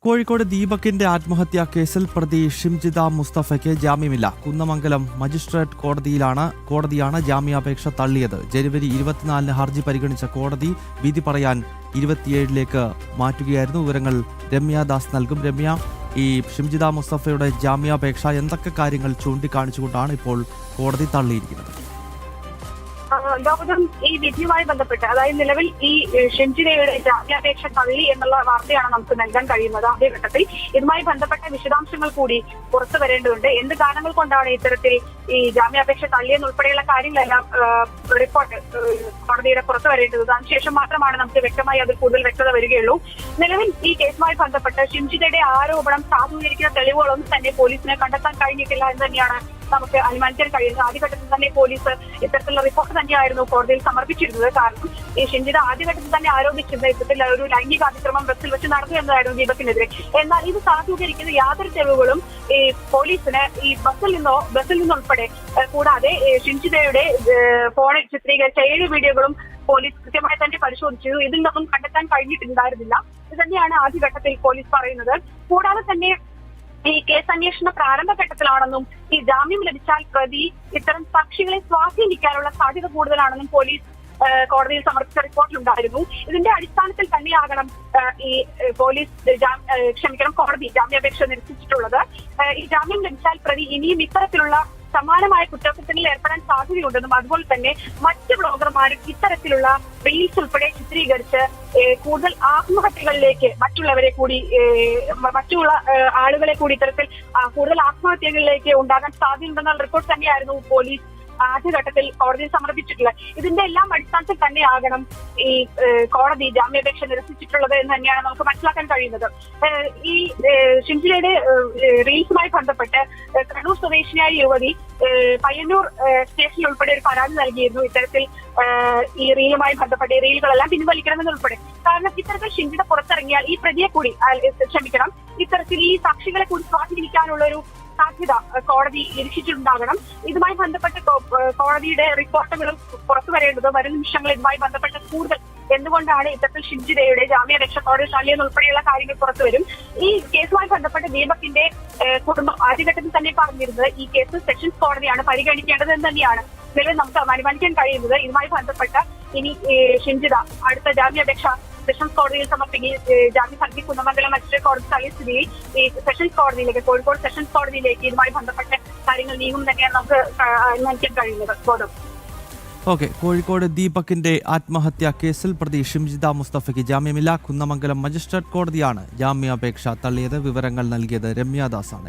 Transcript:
കോഴിക്കോട് ദീപകിന്റെ ആത്മഹത്യാ കേസിൽ പ്രതി ഷിംജിത മുസ്തഫയ്ക്ക് ജാമ്യമില്ല. കുന്നമംഗലം മജിസ്ട്രേറ്റ് കോടതിയാണ് ജാമ്യാപേക്ഷ തള്ളിയത്. ജനുവരി 24 ഹർജി പരിഗണിച്ച കോടതി വിധി പറയാൻ 27ലേക്ക് മാറ്റുകയായിരുന്നു. വിവരങ്ങൾ രമ്യാദാസ് നൽകും. രമ്യ, ഈ ഷിംജിത മുസ്തഫയുടെ ജാമ്യാപേക്ഷ എന്തൊക്കെ കാര്യങ്ങൾ ചൂണ്ടിക്കാണിച്ചുകൊണ്ടാണ് ഇപ്പോൾ കോടതി തള്ളിയിരിക്കുന്നത്? ഗൗതം, ഈ വിധിയുമായി ബന്ധപ്പെട്ട് അതായത് നിലവിൽ ഈ ഷിംജിതയുടെ ജാമ്യാപേക്ഷ തള്ളി എന്നുള്ള വാർത്തയാണ് നമുക്ക് നൽകാൻ കഴിയുന്നത്. ആദ്യഘട്ടത്തിൽ ഇതുമായി ബന്ധപ്പെട്ട വിശദാംശങ്ങൾ കൂടി പുറത്തു വരേണ്ടതുണ്ട്. എന്ത് കാരണങ്ങൾ കൊണ്ടാണ് ഇത്തരത്തിൽ ഈ ജാമ്യാപേക്ഷ തള്ളിയെന്നുൾപ്പെടെയുള്ള കാര്യങ്ങളെല്ലാം റിപ്പോർട്ട് കോടതിയുടെ പുറത്തു വരേണ്ടത്. അതിനുശേഷം മാത്രമാണ് നമുക്ക് വ്യക്തമായി അതിൽ കൂടുതൽ വ്യക്തത വരികയുള്ളൂ. നിലവിൽ ഈ കേസുമായി ബന്ധപ്പെട്ട് ഷിംജിതയുടെ ആരോപണം സാധൂകരിക്കുന്ന തെളിവുകളൊന്നും തന്നെ പോലീസിനെ കണ്ടെത്താൻ കഴിഞ്ഞിട്ടില്ല എന്ന് തന്നെയാണ് നമുക്ക് അനുമാനിക്കാൻ കഴിയുന്നത്. ആദ്യഘട്ടത്തിൽ തന്നെ പോലീസ് ഇത്തരത്തിലുള്ള റിപ്പോർട്ട് തന്നെയായിരുന്നു കോടതിയിൽ സമർപ്പിച്ചിരുന്നത്. കാരണം ഈ ഷിംജിത ആദ്യഘട്ടത്തിൽ തന്നെ ആരോപിച്ചിരുന്ന ഇത്തരത്തിൽ ഒരു ലൈംഗിക അതിക്രമം ബസ്സിൽ വെച്ച് നടന്നു എന്നതായിരുന്നു ദീപകിനെതിരെ. എന്നാൽ ഇത് സാധൂകരിക്കുന്ന യാതൊരു തെളിവുകളും ഈ പോലീസിന് ഈ ബസ്സിൽ നിന്നുൾപ്പെടെ കൂടാതെ ഷിംജിതയുടെ ഫോണിൽ ചിത്രീകരിച്ച 7 വീഡിയോകളും പോലീസ് കൃത്യമായി തന്നെ പരിശോധിച്ചു. ഇതിൽ നിന്നും കണ്ടെത്താൻ കഴിഞ്ഞിട്ടുണ്ടായിരുന്നില്ല. ഇത് തന്നെയാണ് ആദ്യഘട്ടത്തിൽ പോലീസ് പറയുന്നത്. കൂടാതെ തന്നെ ഈ കേസ് അന്വേഷണ പ്രാരംഭഘട്ടത്തിലാണെന്നും ഈ ജാമ്യം ലഭിച്ചാൽ പ്രതി ഇത്തരം സാക്ഷികളെ സ്വാധീനിക്കാനുള്ള സാധ്യത കൂടുതലാണെന്നും പോലീസ് കോടതിയിൽ സമർപ്പിച്ച റിപ്പോർട്ടിലുണ്ടായിരുന്നു. ഇതിന്റെ അടിസ്ഥാനത്തിൽ തന്നെയാകണം ഈ കോടതി ജാമ്യാപേക്ഷ നിരസിച്ചിട്ടുള്ളത്. ഈ ജാമ്യം ലഭിച്ചാൽ പ്രതി ഇനിയും ഇത്തരത്തിലുള്ള സമാനമായ കുറ്റകൃത്യങ്ങളിൽ ഏർപ്പെടാൻ സാധ്യതയുണ്ടെന്നും അതുപോലെ തന്നെ മറ്റ് ബ്ലോഗർമാരും ഇത്തരത്തിലുള്ള റീൽസ് ഉൾപ്പെടെ ചിത്രീകരിച്ച് കൂടുതൽ ആത്മഹത്യകളിലേക്ക് മറ്റുള്ള ആളുകളെ കൂടി ഇത്തരത്തിൽ കൂടുതൽ ആത്മഹത്യകളിലേക്ക് ഉണ്ടാകാൻ സാധ്യതയുണ്ടെന്നുള്ള റിപ്പോർട്ട് തന്നെയായിരുന്നു പോലീസ് ആദ്യഘട്ടത്തിൽ കോടതിയിൽ സമർപ്പിച്ചിട്ടുള്ളത്. ഇതിന്റെ എല്ലാം അടിസ്ഥാനത്തിൽ തന്നെയാകണം ഈ കോടതി ജാമ്യാപേക്ഷ നിരസിച്ചിട്ടുള്ളത് എന്ന് തന്നെയാണ് നമുക്ക് മനസ്സിലാക്കാൻ കഴിയുന്നത്. ഈ ഷിംജിതയുടെ റീൽസുമായി ബന്ധപ്പെട്ട് കണ്ണൂർ സ്വദേശിനിയായ യുവതി പയ്യന്നൂർ സ്റ്റേഷനിൽ ഉൾപ്പെടെ ഒരു പരാതി നൽകിയിരുന്നു. ഇത്തരത്തിൽ ഈ റീലുമായി ബന്ധപ്പെട്ട റീലുകളെല്ലാം പിൻവലിക്കണമെന്നുൾപ്പെടെ. കാരണം ഇത്തരത്തിൽ ഷിംജിത പുറത്തിറങ്ങിയാൽ ഈ പ്രതിയെ കൂടി ഇത്തരത്തിൽ ഈ സാക്ഷികളെ കൂടി സ്വാധീനിക്കാനുള്ള ഒരു സാധ്യത കോടതി നിരീക്ഷിച്ചിട്ടുണ്ടാകണം. ഇതുമായി ബന്ധപ്പെട്ട് കോടതിയുടെ റിപ്പോർട്ടുകളും പുറത്തു വരേണ്ടത് വരും നിമിഷങ്ങൾ ഇതുമായി ബന്ധപ്പെട്ട് കൂടുതൽ എന്തുകൊണ്ടാണ് ഇത്തരത്തിൽ ഷിംജിതയുടെ ജാമ്യാപേക്ഷ കോടതി തള്ളിയെന്നുൾപ്പെടെയുള്ള കാര്യങ്ങൾ പുറത്തുവരും. ഈ കേസുമായി ബന്ധപ്പെട്ട് ദീപകിന്റെ കുടുംബം ആദ്യഘട്ടത്തിൽ തന്നെ പറഞ്ഞിരുന്നത് ഈ കേസ് സെഷൻസ് കോടതിയാണ് പരിഗണിക്കേണ്ടത് എന്ന് തന്നെയാണ് നിലവിൽ നമുക്ക് അനുമാനിക്കാൻ കഴിയുന്നത്. ഇതുമായി ബന്ധപ്പെട്ട ഇനി ഷിംജിത അടുത്ത ജാമ്യാപേക്ഷ സെഷൻസ് കോടതിയിൽ ജാമ്യ ഹർജി കുന്നമംഗലം മജിസ്ട്രേറ്റ് കോടതി തള്ളിയ സ്ഥിതിയിൽ ഈ സെഷൻസ് കോടതിയിലേക്ക് കോഴിക്കോട് സെഷൻസ് കോടതിയിലേക്ക് ഇതുമായി ബന്ധപ്പെട്ട കാര്യങ്ങൾ നീങ്ങും തന്നെയാണ് നമുക്ക് അനുമാനിക്കാൻ കഴിയുന്നത്. ഓക്കെ, കോഴിക്കോട് ദീപകിന്റെ ആത്മഹത്യാ കേസിൽ പ്രതി ഷിംജിത മുസ്തഫയ്ക്ക് ജാമ്യമില്ല. കുന്നമംഗലം മജിസ്ട്രേറ്റ് കോടതിയാണ് ജാമ്യാപേക്ഷ തള്ളിയത്. വിവരങ്ങൾ നൽകിയത് രമ്യാദാസാണ്.